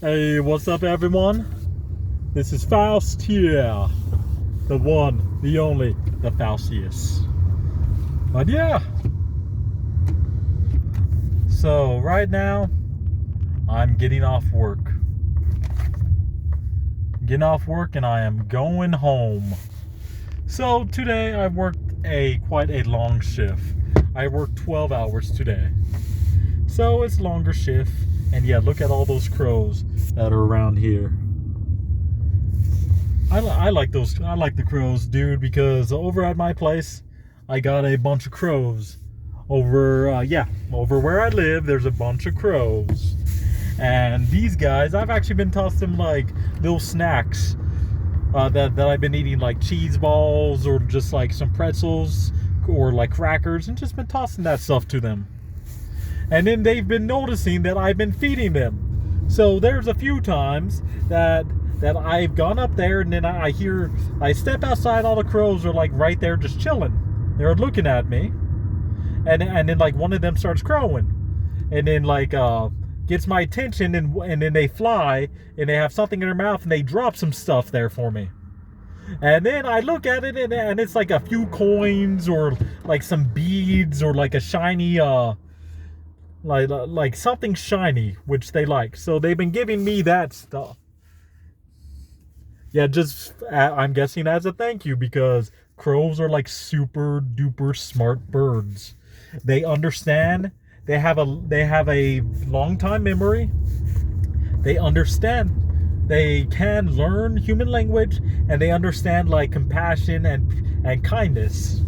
Hey, what's up, everyone? This is Faust here. The one, the only, the Faustius. But yeah. So, right now, I'm getting off work. Getting off work and I am going home. So, today I worked quite a long shift. I worked 12 hours today. So, it's a longer shift. And yeah, look at all those crows that are around here. I like those. I like the crows, dude, because over at my place, I got a bunch of crows. Over where I live, there's a bunch of crows. And these guys, I've actually been tossing them like little snacks that I've been eating, like cheese balls or just like some pretzels or like crackers, and just been tossing that stuff to them. And then they've been noticing that I've been feeding them. So there's a few times that I've gone up there and then I step outside, all the crows are like right there just chilling. They're looking at me. And then like one of them starts crowing. And then like gets my attention and then they fly and they have something in their mouth and they drop some stuff there for me. And then I look at it and it's like a few coins or like some beads or like a shiny like something shiny, which they like. So they've been giving me that stuff. Yeah, just I'm guessing as a thank you, because crows are like super duper smart birds. They understand. They have a long time memory. They understand. They can learn human language, and they understand like compassion and kindness.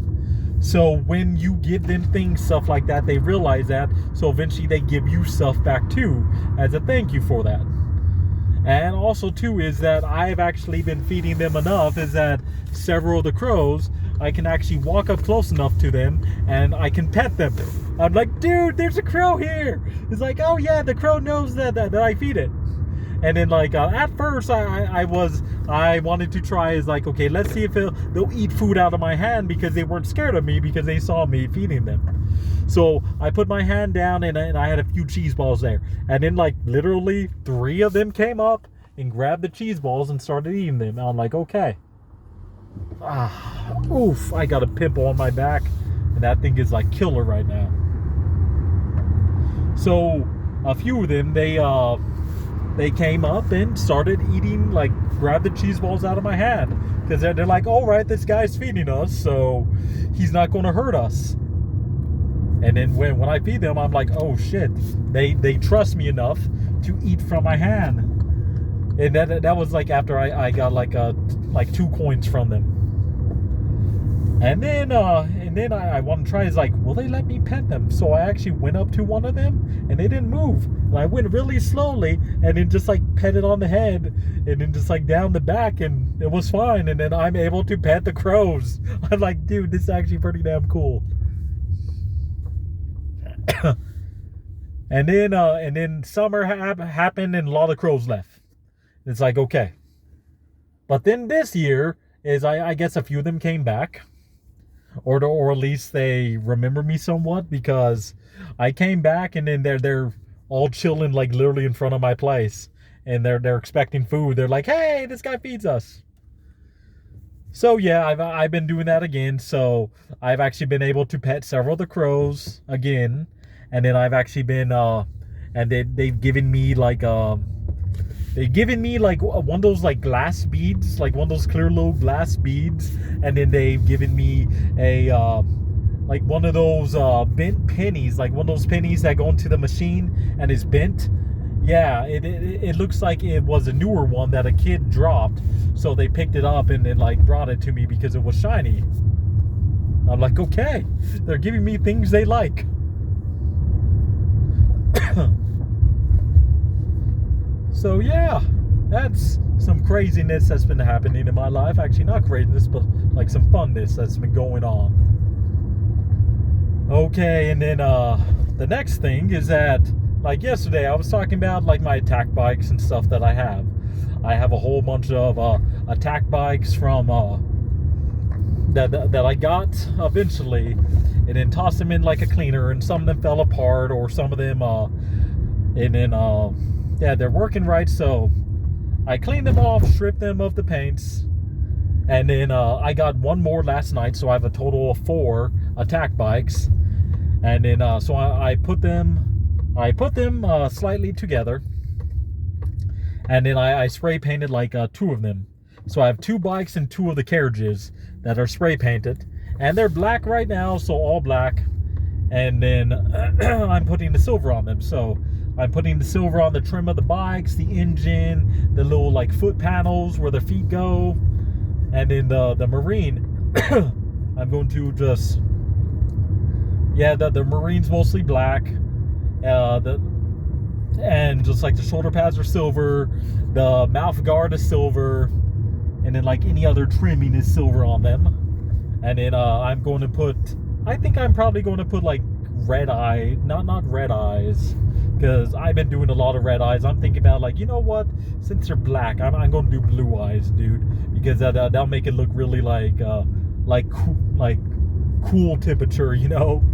So when you give them things, stuff like that, they realize that. So eventually they give you stuff back too, as a thank you for that. And also too is that I've actually been feeding them enough, is that several of the crows, I can actually walk up close enough to them and I can pet them. I'm like, dude, there's a crow here. It's like, oh yeah, the crow knows that I feed it. And then like at first I wanted to try, is like, okay, let's see if they'll eat food out of my hand, because they weren't scared of me because they saw me feeding them. So I put my hand down and I had a few cheese balls there. And then like literally 3 of them came up and grabbed the cheese balls and started eating them. And I'm like, okay. Oof, I got a pimple on my back and that thing is like killer right now. So a few of them, they came up and started eating, like grabbed the cheese balls out of my hand, because they're like, all right, this guy's feeding us, so he's not going to hurt us. And then when I feed them, I'm like, oh shit, they trust me enough to eat from my hand. And that was like after I got like 2 coins from them. And then I want to try, is like, will they let me pet them? So I actually went up to one of them and they didn't move. And I went really slowly and then just like pet it on the head and then just like down the back, and it was fine. And then I'm able to pet the crows. I'm like, dude, this is actually pretty damn cool. And then summer happened and a lot of crows left. It's like, okay. But then this year is I guess a few of them came back. Or at least they remember me somewhat, because I came back and then they're all chilling like literally in front of my place, and they're expecting food. They're like, hey, this guy feeds us. So yeah, I've been doing that again. So I've actually been able to pet several of the crows again, and then I've actually been and they've given me like one of those like glass beads, like one of those clear little glass beads, and then they've given me a like one of those bent pennies, like one of those pennies that go into the machine and is bent. Yeah, it looks like it was a newer one that a kid dropped, so they picked it up and then like brought it to me because it was shiny. I'm like, okay, they're giving me things they like. So yeah, that's some craziness that's been happening in my life. Actually, not craziness, but like some funness that's been going on. Okay, and then the next thing is that, like yesterday, I was talking about like my attack bikes and stuff that I have. I have a whole bunch of attack bikes from that I got eventually, and then tossed them in like a cleaner, and some of them fell apart, or some of them and then yeah, they're working right. So I cleaned them off, stripped them of the paints, and then I got one more last night, so I have a total of 4 attack bikes. And then so I put them slightly together, and then I spray painted like 2 of them. So I have 2 bikes and 2 of the carriages that are spray painted, and they're black right now, so all black. And then I'm putting the silver on them. So I'm putting the silver on the trim of the bikes, the engine, the little like foot panels where the feet go, and then the marine. I'm going to just, yeah, the marine's mostly black. And just like the shoulder pads are silver, the mouth guard is silver, and then like any other trimming is silver on them. And then I'm going to put, I think I'm probably going to put like red eye, not red eyes, because I've been doing a lot of red eyes. I'm thinking about like, you know what, since they're black, I'm going to do blue eyes, dude, because that'll make it look really like cool temperature, you know,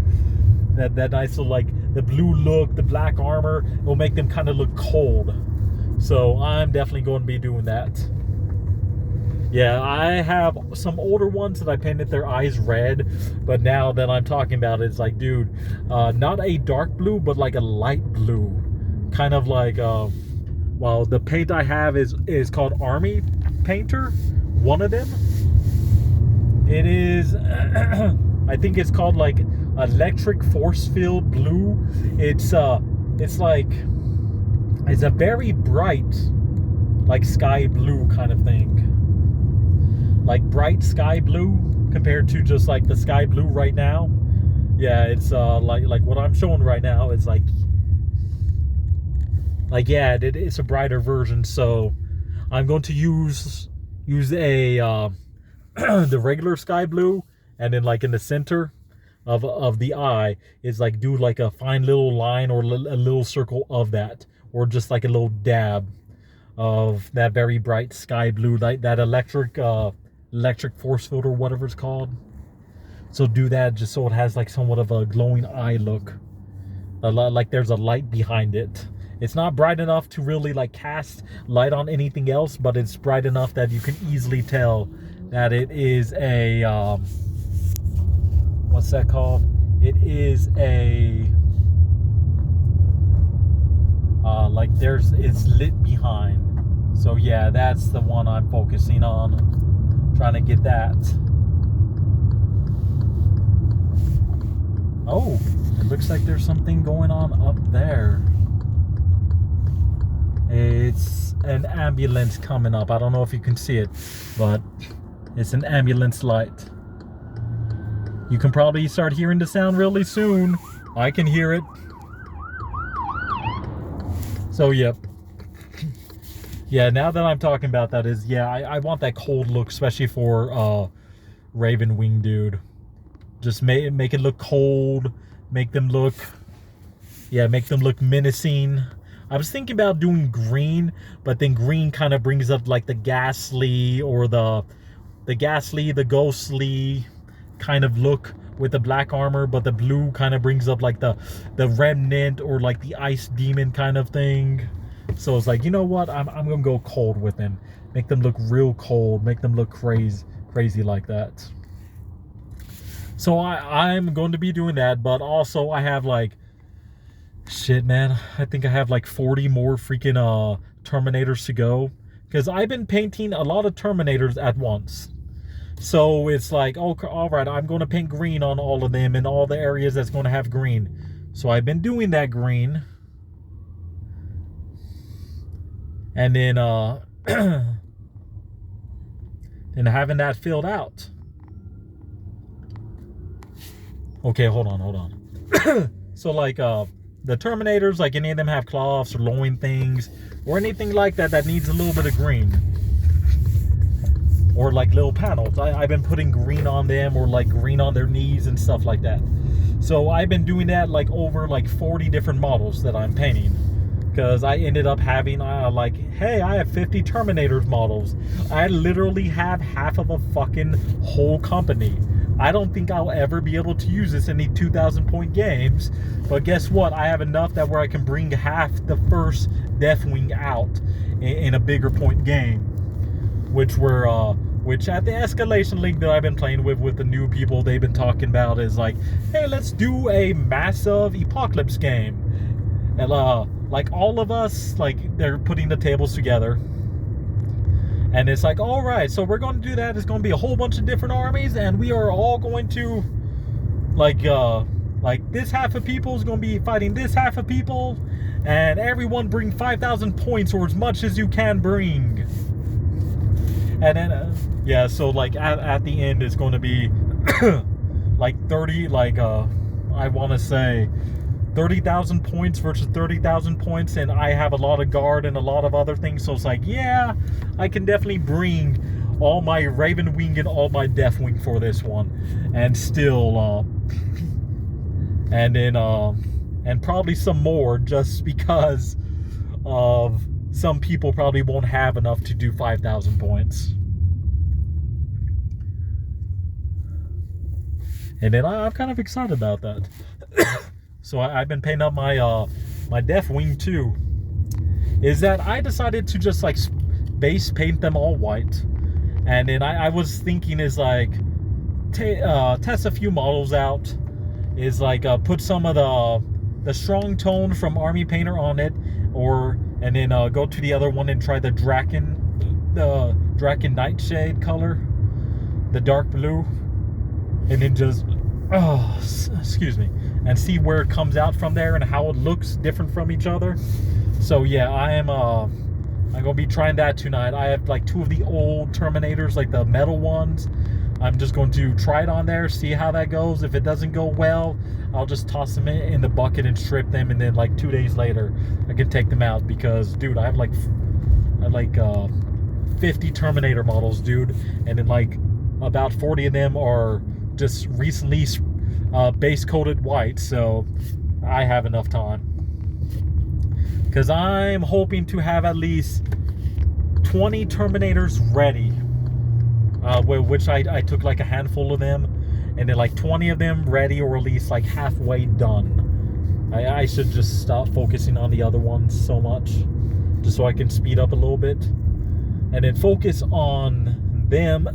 that nice little like the blue look, the black armor will make them kind of look cold. So I'm definitely going to be doing that. Yeah, I have some older ones that I painted their eyes red, but now that I'm talking about it, it's like, dude, not a dark blue, but like a light blue, kind of like, well, the paint I have is called Army Painter, one of them. It is, I think it's called like Electric Force Field Blue. It's like, it's a very bright, like sky blue kind of thing. Like bright sky blue compared to just like the sky blue right now. Yeah, it's like what I'm showing right now is like yeah, it's a brighter version. So I'm going to use a the regular sky blue, and then like in the center of the eye is like do like a fine little line or a little circle of that, or just like a little dab of that very bright sky blue, like that electric force field or whatever it's called. So do that just so it has like somewhat of a glowing eye look, like there's a light behind it. It's not bright enough to really like cast light on anything else, but it's bright enough that you can easily tell that it is a what's that called? It is a like it's lit behind. So yeah, that's the one I'm focusing on, trying to get that. Oh, it looks like there's something going on up there. It's an ambulance coming up. I don't know if you can see it, but it's an ambulance light. You can probably start hearing the sound really soon. I can hear it. So, yep. Yeah, now that I'm talking about that is, yeah, I want that cold look, especially for Raven Wing dude. Just make it look cold, make them look menacing. I was thinking about doing green, but then green kind of brings up like the ghastly or the ghostly kind of look with the black armor, but the blue kind of brings up like the remnant or like the ice demon kind of thing. So it's like, you know what, I'm gonna go cold with them, make them look real cold, make them look crazy like that. So I'm going to be doing that, but also I have like, shit, man, I think I have like 40 more freaking Terminators to go, because I've been painting a lot of Terminators at once. So it's like, oh, all right, I'm going to paint green on all of them in all the areas that's going to have green. So I've been doing that green. And then and having that filled out. Okay, hold on. So like the Terminators, like any of them have claws or loin things or anything like that that needs a little bit of green. Or like little panels. I've been putting green on them, or like green on their knees and stuff like that. So I've been doing that like over like 40 different models that I'm painting. Because I ended up having like, hey, I have 50 Terminators models. I literally have half of a fucking whole company I don't think I'll ever be able to use this in the 2,000 point games. But guess what? I have enough that where I can bring half the first Deathwing out in a bigger point game, which at the Escalation League that I've been playing with the new people, they've been talking about is like, hey, let's do a massive Apocalypse game. And like all of us, like they're putting the tables together. And it's like, all right, so we're going to do that. It's going to be a whole bunch of different armies, and we are all going to, like this half of people is going to be fighting this half of people, and everyone bring 5,000 points or as much as you can bring. And then, yeah, so like at the end, it's going to be like 30, I want to say 30,000 points versus 30,000 points, and I have a lot of guard and a lot of other things, so it's like, yeah, I can definitely bring all my Raven Wing and all my Deathwing for this one, and still, and then, and probably some more, just because of some people probably won't have enough to do 5,000 points. And then I'm kind of excited about that. So I've been painting up my my Deathwing too. Is that I decided to just like base paint them all white, and then I was thinking is like test a few models out. Is like put some of the strong tone from Army Painter on it, and then go to the other one and try the Draken Nightshade color, the dark blue, and then just excuse me, and see where it comes out from there and how it looks different from each other. So yeah, I'm gonna be trying that tonight. I have like 2 of the old Terminators, like the metal ones. I'm just going to try it on there, see how that goes. If it doesn't go well, I'll just toss them in the bucket and strip them, and then like 2 days later I can take them out, because dude, I have like 50 Terminator models, dude, and then like about 40 of them are just recently base coated white, so I have enough time, because I'm hoping to have at least 20 Terminators ready, which I took like a handful of them, and then like 20 of them ready, or at least like halfway done. I should just stop focusing on the other ones so much, just so I can speed up a little bit, and then focus on them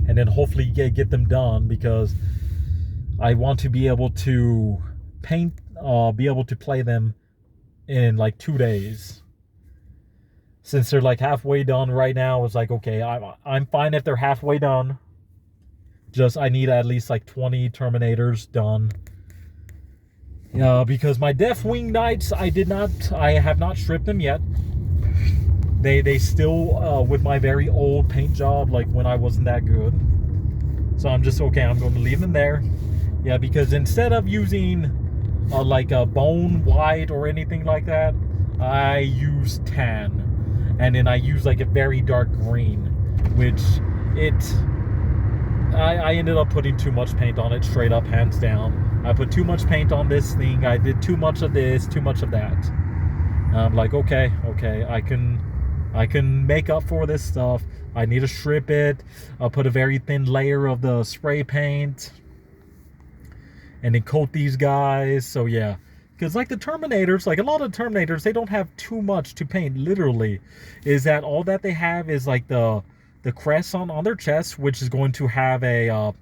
and then hopefully get them done, because I want to be able to paint, be able to play them in like 2 days. Since they're like halfway done right now, it's like, okay, I'm fine if they're halfway done. Just I need at least like 20 Terminators done. Because my Deathwing Knights, I have not stripped them yet. They still, with my very old paint job, like when I wasn't that good. So I'm just, okay, I'm going to leave them there. Yeah, because instead of using like a bone white or anything like that, I use tan. And then I use like a very dark green, which I ended up putting too much paint on it, straight up, hands down. I put too much paint on this thing. I did too much of this, too much of that. I'm like, okay, I can make up for this stuff. I need to strip it. I'll put a very thin layer of the spray paint, and then coat these guys. So yeah, because like the Terminators, like a lot of Terminators, they don't have too much to paint, literally. Is that all that they have is like the crest on their chest, which is going to have a,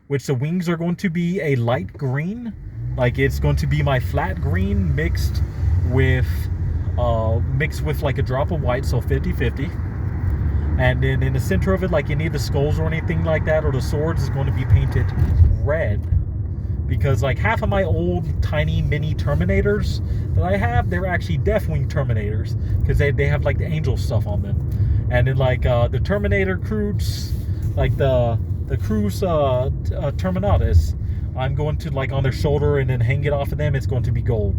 which the wings are going to be a light green. Like it's going to be my flat green mixed with like a drop of white, so 50-50. And then in the center of it, like any of the skulls or anything like that, or the swords, is going to be painted red. Because like half of my old tiny mini Terminators that I have, they're actually Deathwing Terminators, because they have like the angel stuff on them. And then like the Terminator Crews, like the Crews Terminatus, I'm going to like on their shoulder and then hang it off of them, it's going to be gold.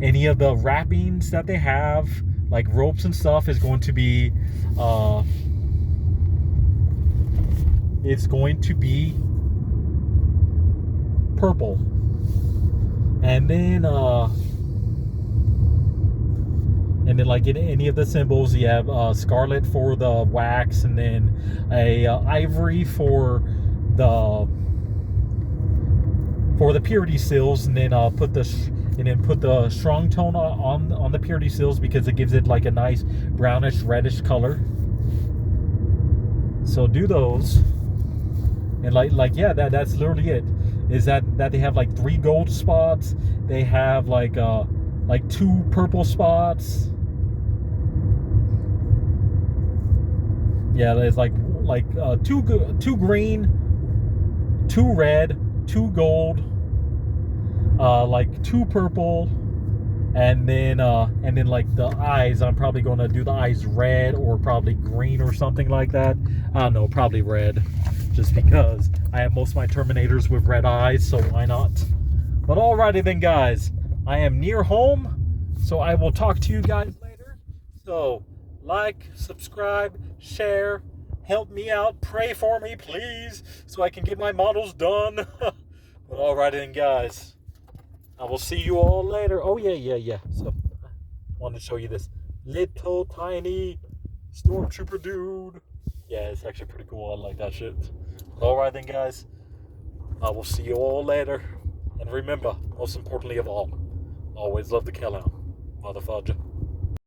Any of the wrappings that they have, like ropes and stuff, is going to be it's going to be purple. And then like in any of the symbols, you have scarlet for the wax, and then a ivory for the purity seals, and then put the strong tone on the purity seals because it gives it like a nice brownish reddish color. So do those, and like yeah, that's literally it. Is that they have like 3 gold spots, they have like 2 purple spots. Yeah, there's like 2 green, 2 red, 2 gold, like 2 purple, and then like the eyes. I'm probably gonna do the eyes red or probably green or something like that. I don't know, probably red, just because I have most of my Terminators with red eyes, so why not? But alrighty then, guys, I am near home, so I will talk to you guys later. So like, subscribe, share, help me out, pray for me, please, so I can get my models done. But alrighty then, guys, I will see you all later. Oh yeah. So I wanted to show you this little tiny stormtrooper dude. Yeah, it's actually pretty cool. I like that shit. Alright then, guys, I will see you all later. And remember, most importantly of all, always love the kill out, motherfucker.